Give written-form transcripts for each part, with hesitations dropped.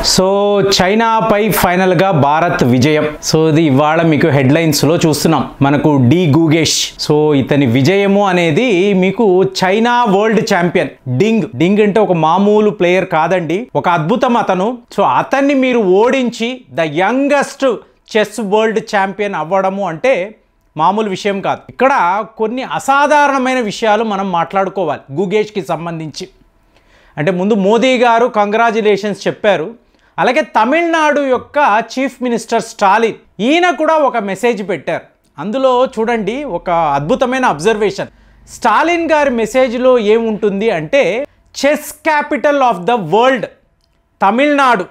So చైనాపై ఫైనల్గా భారత్ విజయం. So ఇది ఇవాళ మీకు హెడ్లైన్స్లో చూస్తున్నాం. మనకు డి గుగేష్, సో ఇతని విజయము అనేది మీకు చైనా వరల్డ్ ఛాంపియన్ డింగ్ అంటే ఒక మామూలు ప్లేయర్ కాదండి, ఒక అద్భుతం అతను. సో అతన్ని మీరు ఓడించి the youngest chess world champion అవ్వడము అంటే మామూలు విషయం కాదు. ఇక్కడ కొన్ని అసాధారణమైన విషయాలు మనం మాట్లాడుకోవాలి గుగేష్కి సంబంధించి. అంటే ముందు మోదీ గారు కంగ్రాచులేషన్స్ చెప్పారు. అలాగే తమిళనాడు యొక్క చీఫ్ మినిస్టర్ స్టాలిన్, ఈయన కూడా ఒక మెసేజ్ పెట్టారు. అందులో చూడండి ఒక అద్భుతమైన అబ్జర్వేషన్. స్టాలిన్ గారి మెసేజ్లో ఏముంటుంది అంటే chess capital of the world Tamil Nadu.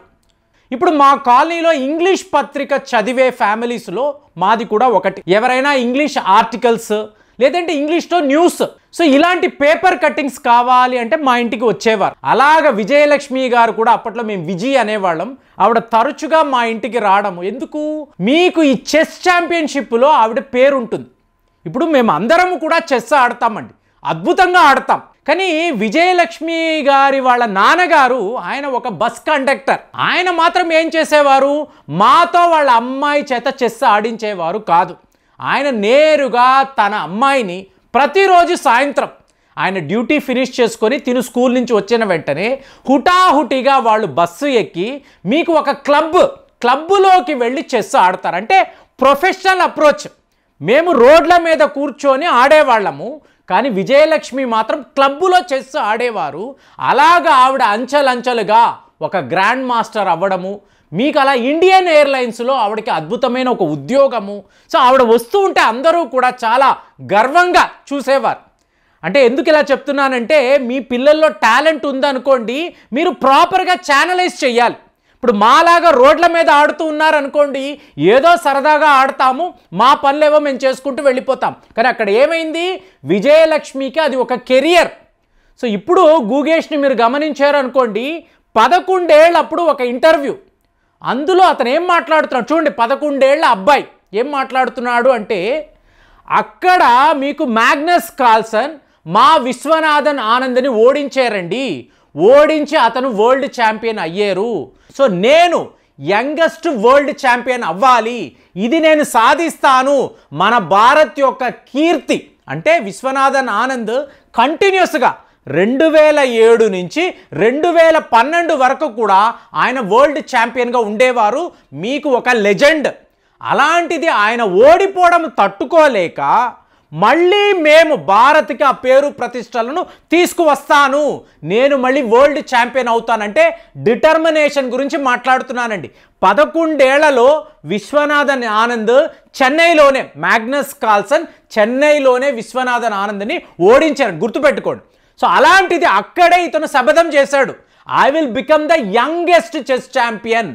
ఇప్పుడు మా కాలనీలో ఇంగ్లీష్ పత్రిక చదివే ఫ్యామిలీస్లో మాది కూడా ఒకటి. ఎవరైనా ఇంగ్లీష్ ఆర్టికల్స్ లేదంటే ఇంగ్లీష్లో న్యూస్, సో ఇలాంటి పేపర్ కట్టింగ్స్ కావాలి అంటే మా ఇంటికి వచ్చేవారు. అలాగ విజయలక్ష్మి గారు కూడా, అప్పట్లో మేము విజయ్ అనేవాళ్ళం, ఆవిడ తరచుగా మా ఇంటికి రావడము. ఎందుకు? మీకు ఈ చెస్ ఛాంపియన్షిప్లో ఆవిడ పేరు ఉంటుంది. ఇప్పుడు మేము అందరము కూడా చెస్ ఆడతామండి, అద్భుతంగా ఆడతాం. కానీ విజయలక్ష్మి గారి వాళ్ళ నాన్నగారు ఆయన ఒక బస్ కండక్టర్. ఆయన మాత్రం ఏం చేసేవారు, మాతో వాళ్ళ అమ్మాయి చేత చెస్ ఆడించేవారు కాదు. ఆయన నేరుగా తన అమ్మాయిని ప్రతిరోజు సాయంత్రం ఆయన డ్యూటీ ఫినిష్ చేసుకొని తిను స్కూల్ నుంచి వచ్చిన వెంటనే హుటాహుటిగా వాళ్ళు బస్సు ఎక్కి మీకు ఒక క్లబ్లోకి వెళ్ళి చెస్ ఆడతారు. అంటే ప్రొఫెషనల్ అప్రోచ్. మేము రోడ్ల మీద కూర్చొని ఆడేవాళ్ళము, కానీ విజయలక్ష్మి మాత్రం క్లబ్లో చెస్ ఆడేవారు. అలాగా ఆవిడ అంచెలంచెలుగా ఒక గ్రాండ్ మాస్టర్ అవ్వడము, మీకు అలా ఇండియన్ ఎయిర్లైన్స్లో ఆవిడకి అద్భుతమైన ఒక ఉద్యోగము. సో ఆవిడ వస్తూ ఉంటే అందరూ కూడా చాలా గర్వంగా చూసేవారు. అంటే ఎందుకు ఇలా చెప్తున్నానంటే మీ పిల్లల్లో టాలెంట్ ఉందనుకోండి, మీరు ప్రాపర్గా ఛానలైజ్ చేయాలి. ఇప్పుడు మాలాగా రోడ్ల మీద ఆడుతూ ఉన్నారనుకోండి, ఏదో సరదాగా ఆడతాము, మా పనులేవో మేము చేసుకుంటూ వెళ్ళిపోతాం. కానీ అక్కడ ఏమైంది, విజయలక్ష్మికి అది ఒక కెరియర్. సో ఇప్పుడు గుగేష్ని మీరు గమనించారు అనుకోండి, 11 ఏళ్ళప్పుడు ఒక ఇంటర్వ్యూ, అందులో అతను ఏం మాట్లాడుతున్నాడు చూడండి. 11 ఏళ్ల అబ్బాయి ఏం మాట్లాడుతున్నాడు అంటే, అక్కడ మీకు మ్యాగ్నస్ కార్ల్సన్ మా విశ్వనాథన్ ఆనంద్ని ఓడించారండి, ఓడించి అతను వరల్డ్ ఛాంపియన్ అయ్యారు. సో నేను యంగెస్ట్ వరల్డ్ ఛాంపియన్ అవ్వాలి, ఇది నేను సాధిస్తాను, మన భారత్ యొక్క కీర్తి. అంటే విశ్వనాథన్ ఆనంద్ కంటిన్యూస్గా 2007 నుంచి 2012 వరకు కూడా ఆయన వరల్డ్ ఛాంపియన్గా ఉండేవారు, మీకు ఒక లెజెండ్. అలాంటిది ఆయన ఓడిపోవడం తట్టుకోలేక మళ్ళీ మేము భారత్కి ఆ పేరు ప్రతిష్టలను తీసుకువస్తాను, నేను మళ్ళీ వరల్డ్ ఛాంపియన్ అవుతానంటే డిటర్మినేషన్ గురించి మాట్లాడుతున్నానండి. 11 ఏళ్లలో విశ్వనాథన్ ఆనంద్ చెన్నైలోనే, మ్యాగ్నస్ కార్ల్సన్ చెన్నైలోనే విశ్వనాథన్ ఆనంద్ని ఓడించారు, గుర్తుపెట్టుకోండి. సో అలాంటిది అక్కడే ఇతను శపథం చేశాడు, I will become the youngest chess champion.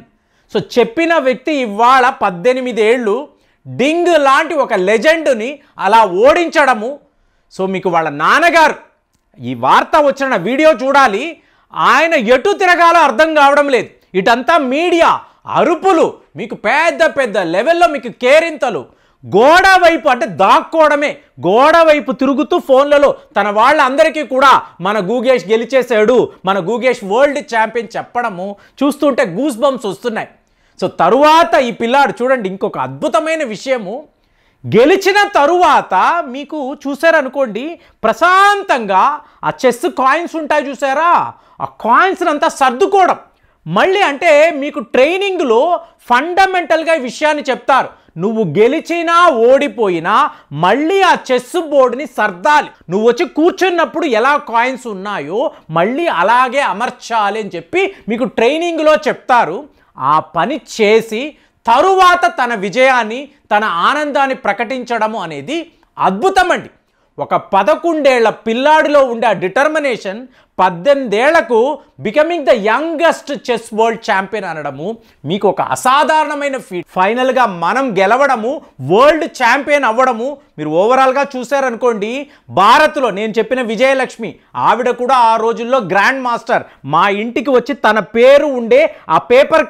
So చెప్పిన వ్యక్తి ఇవాళ 18 ఏళ్ళు డింగ్ లాంటి ఒక లెజెండ్ని అలా ఓడించడము. సో మీకు వాళ్ళ నాన్నగారు, ఈ వార్త వచ్చిన వీడియో చూడాలి, ఆయన ఎటు తిరగాలో అర్థం కావడం లేదు. ఇటంతా మీడియా అరుపులు, మీకు పెద్ద పెద్ద లెవెల్లో మీకు కేరింతలు, గోడ వైపు అంటే దాక్కోవడమే, గోడ వైపు తిరుగుతూ ఫోన్లలో తన వాళ్ళందరికీ కూడా మన గుగేష్ గెలిచేశాడు, మన గుగేష్ వరల్డ్ ఛాంపియన్ చెప్పడము చూస్తుంటే గూస్ బంప్స్ వస్తున్నాయి. సో తరువాత ఈ పిల్లాడు చూడండి, ఇంకొక అద్భుతమైన విషయము, గెలిచిన తరువాత మీకు చూసారనుకోండి, ప్రశాంతంగా ఆ చెస్ కాయిన్స్ ఉంటాయి చూసారా, ఆ కాయిన్స్ అంతా సర్దుకోవడం. మళ్ళీ అంటే మీకు ట్రైనింగ్లో ఫండమెంటల్గా ఈ విషయాన్ని చెప్తారు, నువ్వు గెలిచినా ఓడిపోయినా మళ్ళీ ఆ చెస్ బోర్డుని సర్దాలి, నువ్వు వచ్చి కూర్చున్నప్పుడు ఎలా కాయిన్స్ ఉన్నాయో మళ్ళీ అలాగే అమర్చాలి అని చెప్పి మీకు ట్రైనింగ్లో చెప్తారు. ఆ పని చేసి తరువాత తన విజయాన్ని, తన ఆనందాన్ని ప్రకటించడము అనేది అద్భుతం అండి. ఒక 11 ఏళ్ల పిల్లాడిలో ఉండే ఆ డిటర్మినేషన్ 18 ఏళ్లకు becoming the youngest chess world champion అనడము మీకు ఒక అసాధారణమైన ఫీట్. ఫైనల్గా మనం గెలవడము, వరల్డ్ ఛాంపియన్ అవ్వడము మీరు ఓవరాల్గా చూసారనుకోండి. భారత్లో నేను చెప్పిన విజయలక్ష్మి, ఆవిడ కూడా ఆ రోజుల్లో గ్రాండ్ మాస్టర్, మా ఇంటికి వచ్చి తన పేరు ఉండే ఆ పేపర్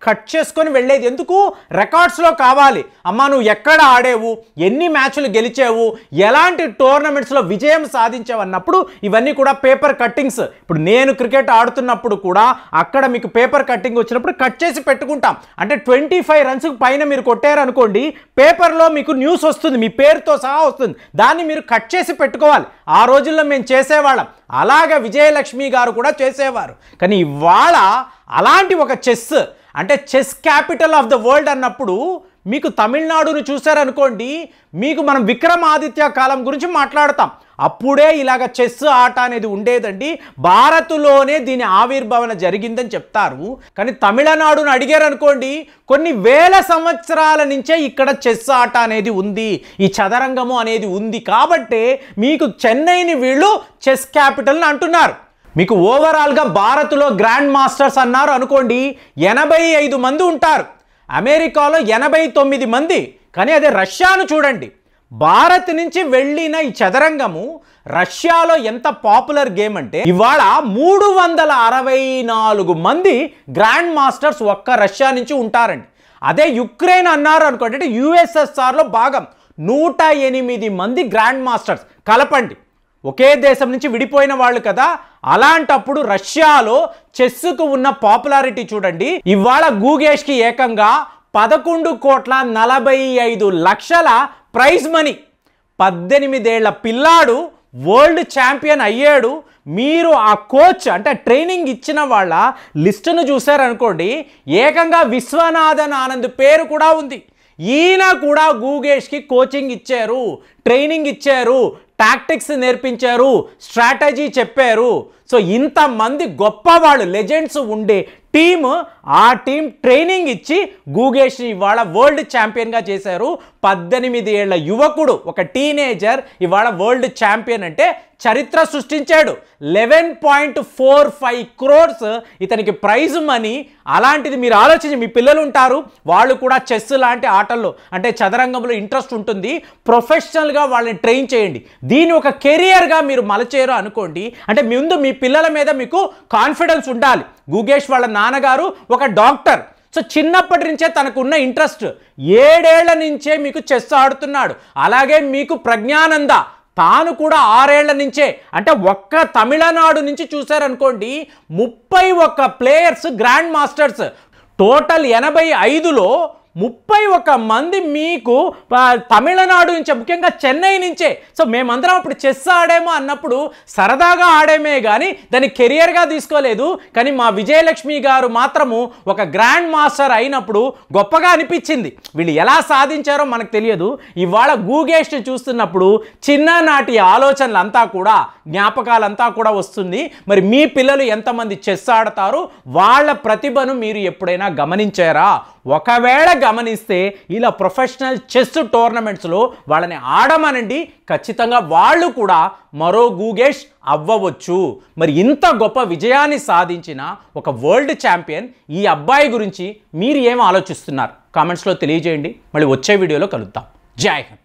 కట్ చేసుకొని వెళ్ళేది. ఎందుకు? రికార్డ్స్లో కావాలి, అమ్మా నువ్వు ఎక్కడ ఆడేవు, ఎన్ని మ్యాచ్లు గెలిచావు, ఎలాంటి టోర్నమెంట్స్లో విజయం సాధించావు అన్నప్పుడు ఇవన్నీ కూడా పేపర్ కట్టింగ్ కట్టింగ్స్, ఇప్పుడు నేను క్రికెట్ ఆడుతున్నప్పుడు కూడా అక్కడ మీకు పేపర్ కట్టింగ్ వచ్చినప్పుడు కట్ చేసి పెట్టుకుంటాం. అంటే 25 రన్స్కి పైన మీరు కొట్టారనుకోండి, పేపర్లో మీకు న్యూస్ వస్తుంది, మీ పేరుతో సహా వస్తుంది. దాన్ని మీరు కట్ చేసి పెట్టుకోవాలి. ఆ రోజుల్లో మేము చేసేవాళ్ళం. అలాగా విజయలక్ష్మి గారు కూడా చేసేవారు. కానీ ఇవాళ అలాంటి ఒక చెస్, అంటే chess capital of the world అన్నప్పుడు మీకు తమిళనాడును చూశారనుకోండి, మీకు మనం విక్రమాదిత్య కాలం గురించి మాట్లాడతాం. అప్పుడే ఇలాగ చెస్ ఆట అనేది ఉండేదండి. భారత్లోనే దీని ఆవిర్భావన జరిగిందని చెప్తారు. కానీ తమిళనాడును అడిగారు అనుకోండి, కొన్ని వేల సంవత్సరాల నుంచే ఇక్కడ చెస్ ఆట అనేది ఉంది, ఈ చదరంగము అనేది ఉంది. కాబట్టే మీకు చెన్నైని వీళ్ళు చెస్ క్యాపిటల్ అంటున్నారు. మీకు ఓవరాల్గా భారత్లో గ్రాండ్ మాస్టర్స్ అన్నారు అనుకోండి, 85 మంది ఉంటారు. అమెరికాలో 89 మంది. కానీ అదే రష్యాను చూడండి, భారత్ నుంచి వెళ్ళిన ఈ చదరంగము రష్యాలో ఎంత పాపులర్ గేమ్ అంటే ఇవాళ 364 మంది గ్రాండ్ మాస్టర్స్ ఒక్క రష్యా నుంచి ఉంటారండి. అదే యుక్రెయిన్ అన్నారు అనుకోండి, అంటే యుఎస్ఎస్ఆర్లో భాగం 108 మంది గ్రాండ్ మాస్టర్స్ కలపండి. ఒకే దేశం నుంచి విడిపోయిన వాళ్ళు కదా. అలాంటప్పుడు రష్యాలో చెస్కు ఉన్న పాపులారిటీ చూడండి. ఇవాళ గూగేష్కి ఏకంగా 11,45,00,000 ప్రైజ్ మనీ. 18 ఏళ్ల పిల్లాడు వరల్డ్ ఛాంపియన్ అయ్యాడు. మీరు ఆ కోచ్ అంటే ట్రైనింగ్ ఇచ్చిన వాళ్ళ లిస్టును చూశారనుకోండి, ఏకంగా విశ్వనాథన్ ఆనంద్ పేరు కూడా ఉంది. ఈయన కూడా గూగేష్కి కోచింగ్ ఇచ్చారు, ట్రైనింగ్ ఇచ్చారు, టాక్టిక్స్ నేర్పించారు, స్ట్రాటజీ చెప్పారు. సో ఇంతమంది గొప్ప వాళ్ళు లెజెండ్స్ ఉండే టీమ్, ఆ టీం ట్రైనింగ్ ఇచ్చి గూగేష్ని ఇవాళ వరల్డ్ ఛాంపియన్గా చేశారు. 18 ఏళ్ల యువకుడు, ఒక టీనేజర్ ఇవాళ వరల్డ్ ఛాంపియన్ అంటే చరిత్ర సృష్టించాడు. 11.45 crores ఇతనికి ప్రైజ్ మనీ. అలాంటిది మీరు ఆలోచించి, మీ పిల్లలు ఉంటారు, వాళ్ళు కూడా చెస్ లాంటి ఆటల్లో అంటే చదరంగంలో ఇంట్రెస్ట్ ఉంటుంది, ప్రొఫెషనల్గా వాళ్ళని ట్రైన్ చేయండి. దీన్ని ఒక కెరియర్గా మీరు మలచేరు అనుకోండి, అంటే ముందు మీ పిల్లల మీద మీకు కాన్ఫిడెన్స్ ఉండాలి. గూగేష్ వాళ్ళ నాన్నగారు ఒక డాక్టర్. సో చిన్నప్పటి నుంచే తనకున్న ఇంట్రెస్ట్, 7 ఏళ్ల నుంచే మీకు చెస్ ఆడుతున్నాడు. అలాగే మీకు ప్రజ్ఞానంద, తాను కూడా 6 ఏళ్ల నుంచే. అంటే ఒక్క తమిళనాడు నుంచి చూశారనుకోండి, 31 ప్లేయర్స్ గ్రాండ్ మాస్టర్స్. టోటల్ 85లో 31 మంది మీకు తమిళనాడు నుంచే, ముఖ్యంగా చెన్నై నుంచే. సో మేమందరం అప్పుడు చెస్ ఆడామో అన్నప్పుడు సరదాగా ఆడామే కానీ దాన్ని కెరియర్గా తీసుకోలేదు. కానీ మా విజయలక్ష్మి గారు మాత్రము ఒక గ్రాండ్ మాస్టర్ అయినప్పుడు గొప్పగా అనిపించింది. వీళ్ళు ఎలా సాధించారో మనకు తెలియదు. ఇవాళ గూగేష్ని చూస్తున్నప్పుడు చిన్ననాటి ఆలోచనలంతా కూడా, జ్ఞాపకాలంతా కూడా వస్తుంది. మరి మీ పిల్లలు ఎంతమంది చెస్ ఆడతారు, వాళ్ళ ప్రతిభను మీరు ఎప్పుడైనా గమనించారా? ఒకవేళ గమనిస్తే ఇలా ప్రొఫెషనల్ చెస్ టోర్నమెంట్స్లో వాళ్ళని ఆడమనండి, ఖచ్చితంగా వాళ్ళు కూడా మరో గూగేష్ అవ్వవచ్చు. మరి ఇంత గొప్ప విజయాన్ని సాధించిన ఒక వరల్డ్ ఛాంపియన్ ఈ అబ్బాయి గురించి మీరు ఏం ఆలోచిస్తున్నారు? కామెంట్స్లో తెలియజేయండి. మళ్ళీ వచ్చే వీడియోలో కలుద్దాం. జై హింద్.